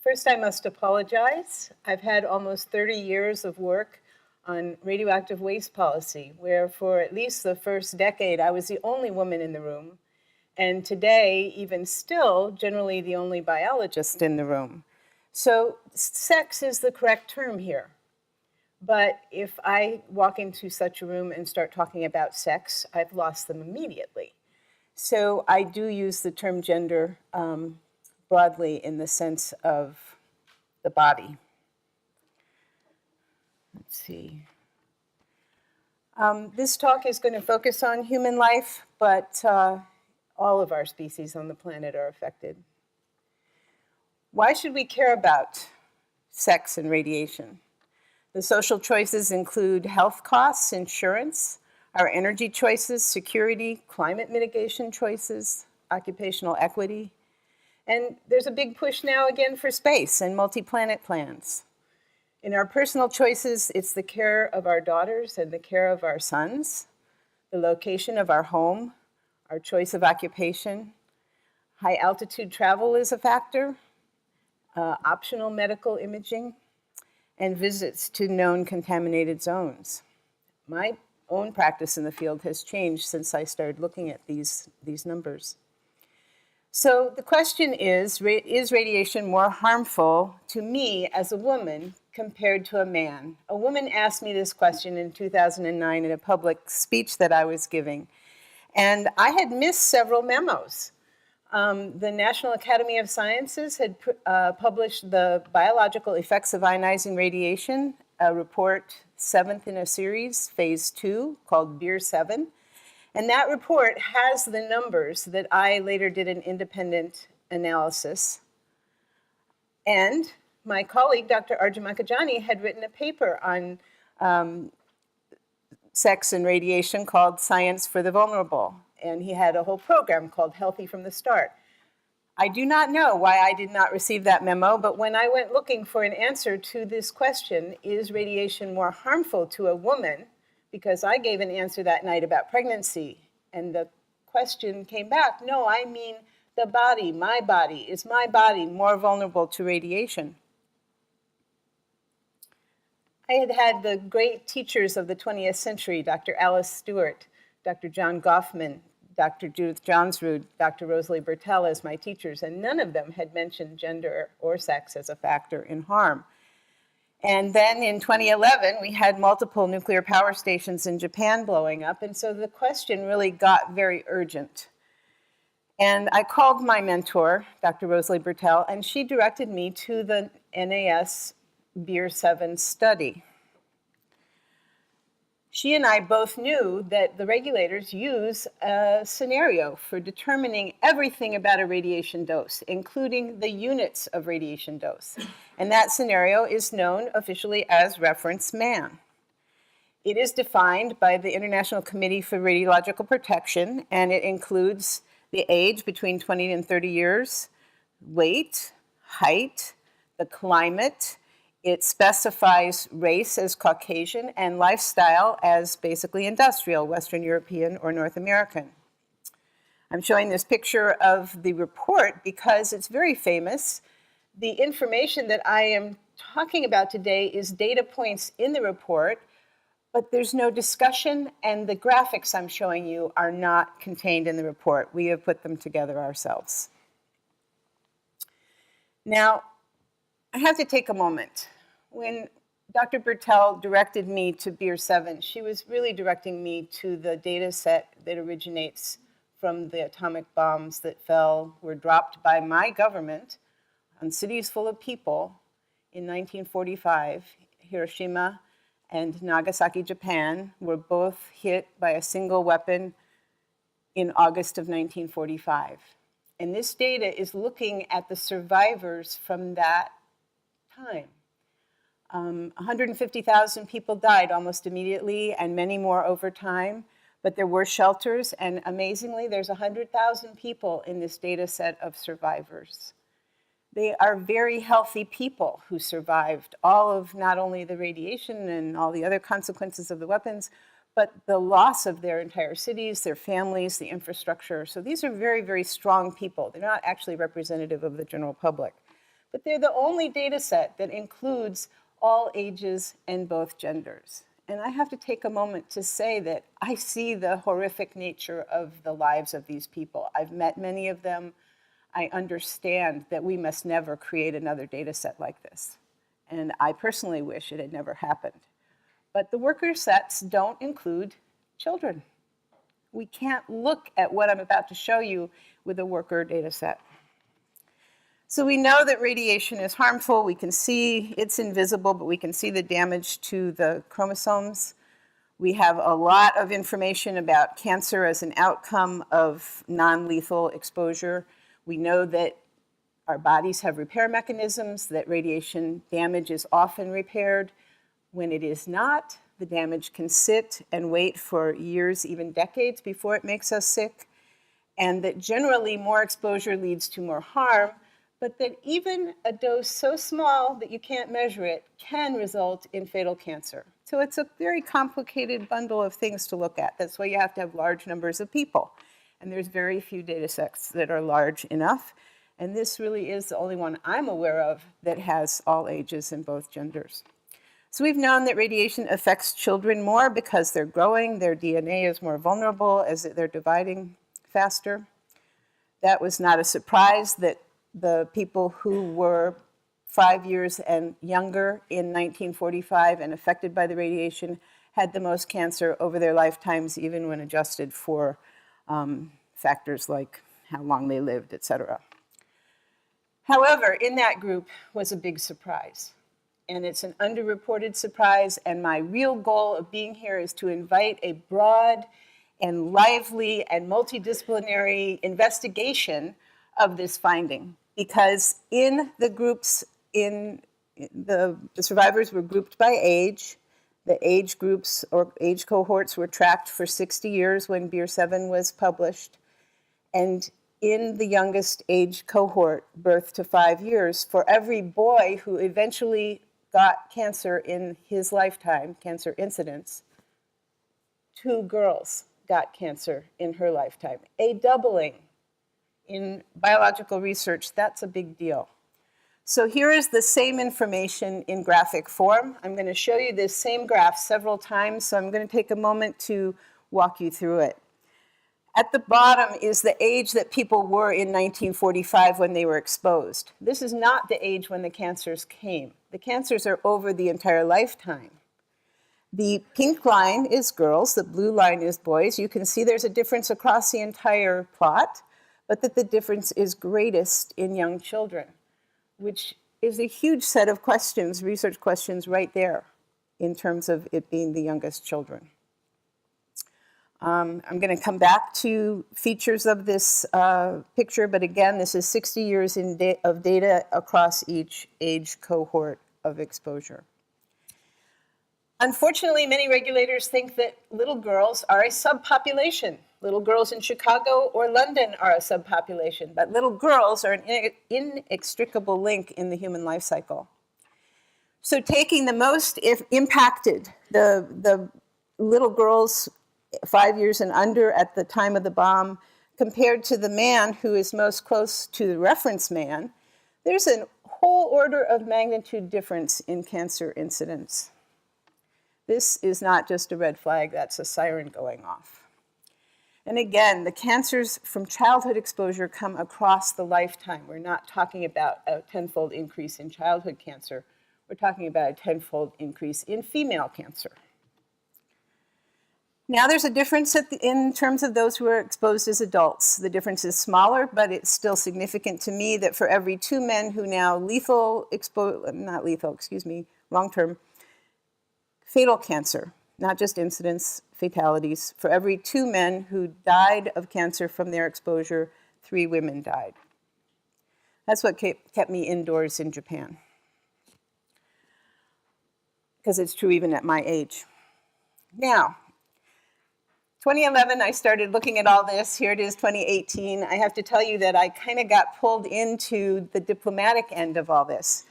First, I must apologize. I've had almost 30 years of work on radioactive waste policy, where for at least the first decade, I was the only woman in the room. And today, even still, generally the only biologist in the room. So sex is the correct term here. But if I walk into such a room and start talking about sex, I've lost them immediately. So I do use the term gender broadly in the sense of the body. Let's see. This talk is going to focus on human life, but all of our species on the planet are affected. Why should we care about sex and radiation? The social choices include health costs, insurance, our energy choices, security, climate mitigation choices, occupational equity. And there's a big push now again for space and multi-planet plans. In our personal choices, it's the care of our daughters and the care of our sons, the location of our home, our choice of occupation. High altitude travel is a factor, optional medical imaging, and visits to known contaminated zones. My own practice in the field has changed since I started looking at these numbers. So the question is radiation more harmful to me as a woman compared to a man? A woman asked me this question in 2009 in a public speech that I was giving. And I had missed several memos. The National Academy of Sciences had published the biological effects of ionizing radiation, a report, 7th in a series, phase 2, called Beer 7. And that report has the numbers that I later did an independent analysis. And my colleague, Dr. Arjun Makajani, had written a paper on sex and radiation called Science for the Vulnerable. And he had a whole program called Healthy from the Start. I do not know why I did not receive that memo, but when I went looking for an answer to this question, is radiation more harmful to a woman? Because I gave an answer that night about pregnancy, and the question came back, no, I mean the body, my body. Is my body more vulnerable to radiation? I had had the great teachers of the 20th century, Dr. Alice Stewart, Dr. John Goffman, Dr. Judith Johnsrud, Dr. Rosalie Bertell as my teachers, and none of them had mentioned gender or sex as a factor in harm. And then in 2011, we had multiple nuclear power stations in Japan blowing up, and so the question really got very urgent. And I called my mentor, Dr. Rosalie Bertell, and she directed me to the NAS Beer 7 study. She and I both knew that the regulators use a scenario for determining everything about a radiation dose, including the units of radiation dose. And that scenario is known officially as reference man. It is defined by the International Committee for Radiological Protection, and it includes the age between 20 and 30 years, weight, height, the climate. It specifies race as Caucasian and lifestyle as basically industrial, Western European or North American. I'm showing this picture of the report because it's very famous. The information that I am talking about today is data points in the report, but there's no discussion, and the graphics I'm showing you are not contained in the report. We have put them together ourselves. Now, I have to take a moment. When Dr. Bertell directed me to Beer 7, she was really directing me to the data set that originates from the atomic bombs that were dropped by my government on cities full of people in 1945. Hiroshima and Nagasaki, Japan, were both hit by a single weapon in August of 1945. And this data is looking at the survivors from that time. 150,000 people died almost immediately, and many more over time, but there were shelters, and amazingly, there's 100,000 people in this data set of survivors. They are very healthy people who survived all of not only the radiation and all the other consequences of the weapons, but the loss of their entire cities, their families, the infrastructure. So these are very, very strong people. They're not actually representative of the general public. but they're the only data set that includes all ages and both genders. And I have to take a moment to say that I see the horrific nature of the lives of these people. I've met many of them. I understand that we must never create another data set like this. And I personally wish it had never happened. But the worker sets don't include children. We can't look at what I'm about to show you with a worker data set. So we know that radiation is harmful. We can see it's invisible, but we can see the damage to the chromosomes. We have a lot of information about cancer as an outcome of non-lethal exposure. We know that our bodies have repair mechanisms, that radiation damage is often repaired. When it is not, the damage can sit and wait for years, even decades, before it makes us sick, and that generally more exposure leads to more harm, but that even a dose so small that you can't measure it can result in fatal cancer. So it's a very complicated bundle of things to look at. That's why you have to have large numbers of people. And there's very few data sets that are large enough. And this really is the only one I'm aware of that has all ages and both genders. So we've known that radiation affects children more because they're growing, their DNA is more vulnerable as they're dividing faster. That was not a surprise that the people who were 5 years and younger in 1945 and affected by the radiation had the most cancer over their lifetimes, even when adjusted for factors like how long they lived, et cetera. However, in that group was a big surprise. And it's an underreported surprise, and my real goal of being here is to invite a broad and lively and multidisciplinary investigation of this finding. Because in the groups, the survivors were grouped by age. The age groups or age cohorts were tracked for 60 years when Beer 7 was published. And in the youngest age cohort, birth to 5 years, for every boy who eventually got cancer in his lifetime, cancer incidence, 2 girls got cancer in her lifetime. A doubling. In biological research, that's a big deal. So here is the same information in graphic form. I'm going to show you this same graph several times, so I'm going to take a moment to walk you through it. At the bottom is the age that people were in 1945 when they were exposed. This is not the age when the cancers came. The cancers are over the entire lifetime. The pink line is girls, the blue line is boys. You can see there's a difference across the entire plot, but that the difference is greatest in young children, which is a huge set of questions, research questions right there in terms of it being the youngest children. I'm going to come back to features of this picture, but again, this is 60 years of data across each age cohort of exposure. Unfortunately, many regulators think that little girls are a subpopulation. Little girls in Chicago or London are a subpopulation, but little girls are an inextricable link in the human life cycle. So taking the most impacted, the little girls 5 years and under at the time of the bomb, compared to the man who is most close to the reference man, there's a whole order of magnitude difference in cancer incidence. This is not just a red flag, that's a siren going off. And again, the cancers from childhood exposure come across the lifetime. We're not talking about a tenfold increase in childhood cancer. We're talking about a tenfold increase in female cancer. Now there's a difference in terms of those who are exposed as adults. The difference is smaller, but it's still significant to me that for every 2 men who now long-term, fatal cancer, not just incidence, fatalities, for every 2 men who died of cancer from their exposure, 3 women died. That's what kept me indoors in Japan, because it's true even at my age. Now, 2011, I started looking at all this. Here it is, 2018. I have to tell you that I kind of got pulled into the diplomatic end of all this.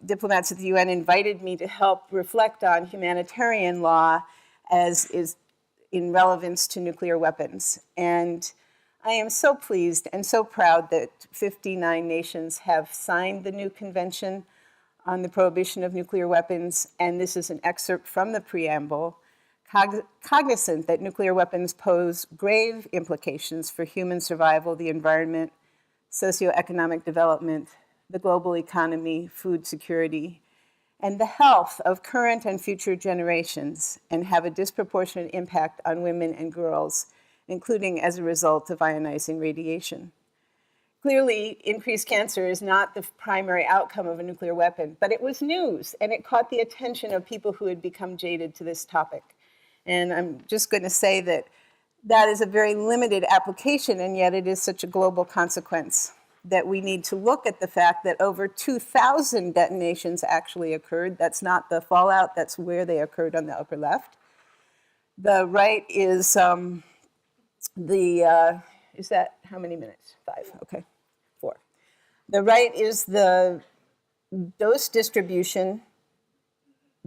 Diplomats at the UN invited me to help reflect on humanitarian law as is in relevance to nuclear weapons. And I am so pleased and so proud that 59 nations have signed the new convention on the prohibition of nuclear weapons, and this is an excerpt from the preamble, cognizant that nuclear weapons pose grave implications for human survival, the environment, socioeconomic development, the global economy, food security, and the health of current and future generations, and have a disproportionate impact on women and girls, including as a result of ionizing radiation. Clearly, increased cancer is not the primary outcome of a nuclear weapon, but it was news, and it caught the attention of people who had become jaded to this topic. And I'm just going to say that that is a very limited application, and yet it is such a global consequence that we need to look at the fact that over 2,000 detonations actually occurred. That's not the fallout, that's where they occurred on the upper left. The right is is that how many minutes? 5, okay, 4. The right is the dose distribution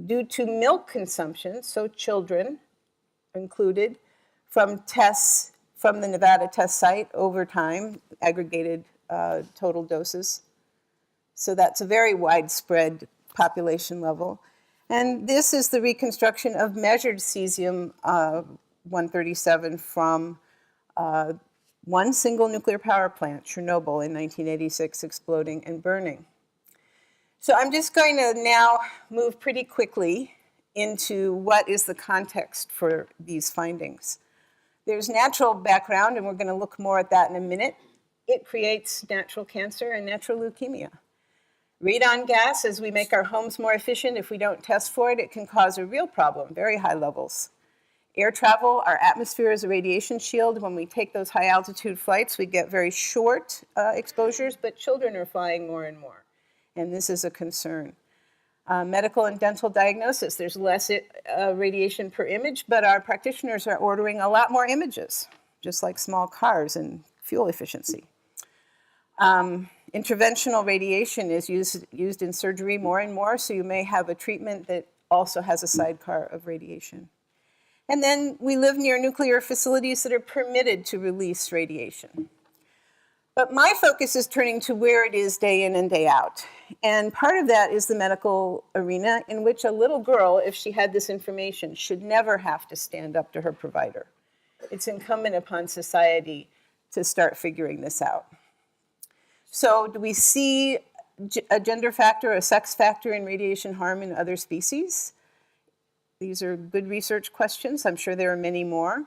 due to milk consumption, so children included, from tests from the Nevada test site over time, aggregated total doses. So that's a very widespread population level. And this is the reconstruction of measured cesium-137 from one single nuclear power plant, Chernobyl, in 1986, exploding and burning. So I'm just going to now move pretty quickly into what is the context for these findings. There's natural background, and we're going to look more at that in a minute. It creates natural cancer and natural leukemia. Radon gas, as we make our homes more efficient, if we don't test for it, it can cause a real problem, very high levels. Air travel, our atmosphere is a radiation shield. When we take those high altitude flights, we get very short exposures, but children are flying more and more. And this is a concern. Medical and dental diagnosis, there's less radiation per image, but our practitioners are ordering a lot more images, just like small cars and fuel efficiency. Interventional radiation is used in surgery more and more, so you may have a treatment that also has a sidecar of radiation. And then we live near nuclear facilities that are permitted to release radiation. But my focus is turning to where it is day in and day out. And part of that is the medical arena, in which a little girl, if she had this information, should never have to stand up to her provider. It's incumbent upon society to start figuring this out. So do we see a gender factor, a sex factor in radiation harm in other species? These are good research questions. I'm sure there are many more.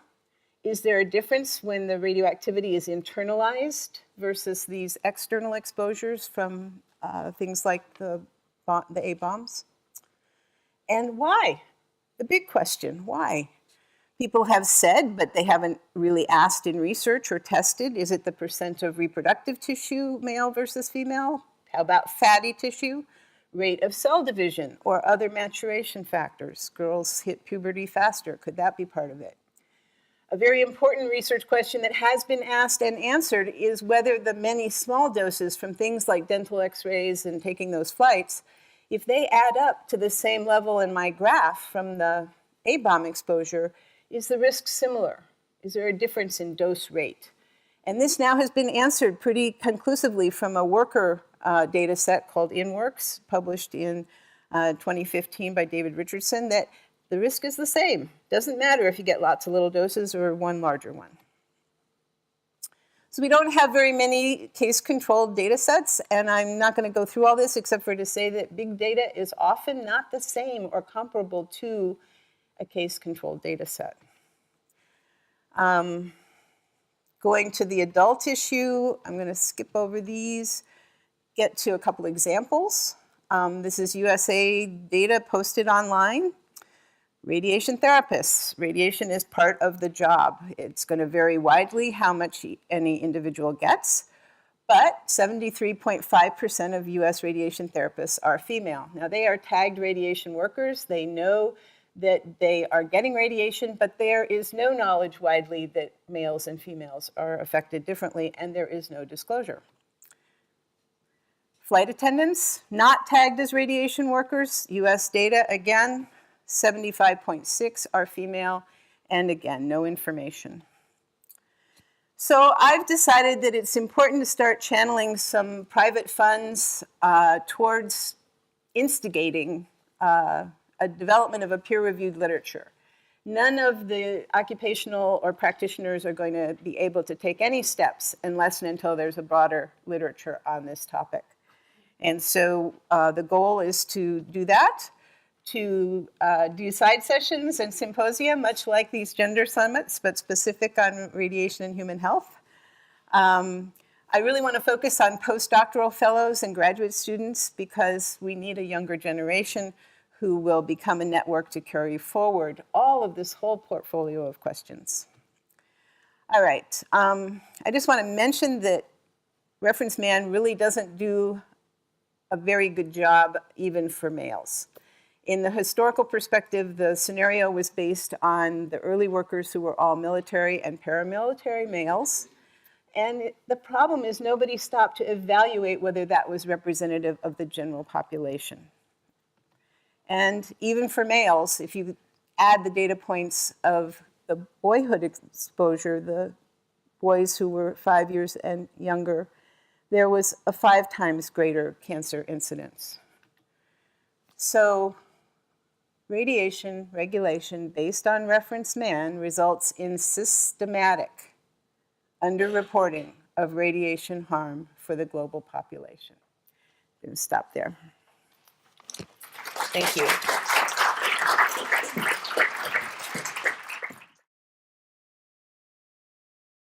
Is there a difference when the radioactivity is internalized versus these external exposures from things like the A-bombs? And why? The big question, why? People have said, but they haven't really asked in research or tested, is it the percent of reproductive tissue, male versus female? How about fatty tissue? Rate of cell division or other maturation factors. Girls hit puberty faster. Could that be part of it? A very important research question that has been asked and answered is whether the many small doses from things like dental x-rays and taking those flights, if they add up to the same level in my graph from the A-bomb exposure, is the risk similar? Is there a difference in dose rate? And this now has been answered pretty conclusively from a worker data set called InWorks, published in 2015 by David Richardson, that the risk is the same. Doesn't matter if you get lots of little doses or one larger one. So we don't have very many case-controlled data sets, and I'm not going to go through all this except for to say that big data is often not the same or comparable to a case-controlled data set. Going to the adult issue, I'm going to skip over these, get to a couple examples. This is USA data posted online. Radiation therapists. Radiation is part of the job. It's going to vary widely how much any individual gets, but 73.5% of US radiation therapists are female. Now, they are tagged radiation workers. They know that they are getting radiation, but there is no knowledge widely that males and females are affected differently, and there is no disclosure. Flight attendants, not tagged as radiation workers. US data, again, 75.6 are female, and again, no information. So I've decided that it's important to start channeling some private funds towards instigating a development of a peer-reviewed literature. None of the occupational or practitioners are going to be able to take any steps unless and until there's a broader literature on this topic. And so the goal is to do that, to do side sessions and symposia, much like these gender summits, but specific on radiation and human health. I really want to focus on postdoctoral fellows and graduate students because we need a younger generation who will become a network to carry forward all of this whole portfolio of questions. All right, I just want to mention that Reference Man really doesn't do a very good job even for males. In the historical perspective, the scenario was based on the early workers who were all military and paramilitary males. And the problem is nobody stopped to evaluate whether that was representative of the general population. And even for males, if you add the data points of the boyhood exposure, the boys who were 5 years and younger, there was a 5 times greater cancer incidence. So radiation regulation based on Reference Man results in systematic underreporting of radiation harm for the global population. I'm going to stop there. Thank you.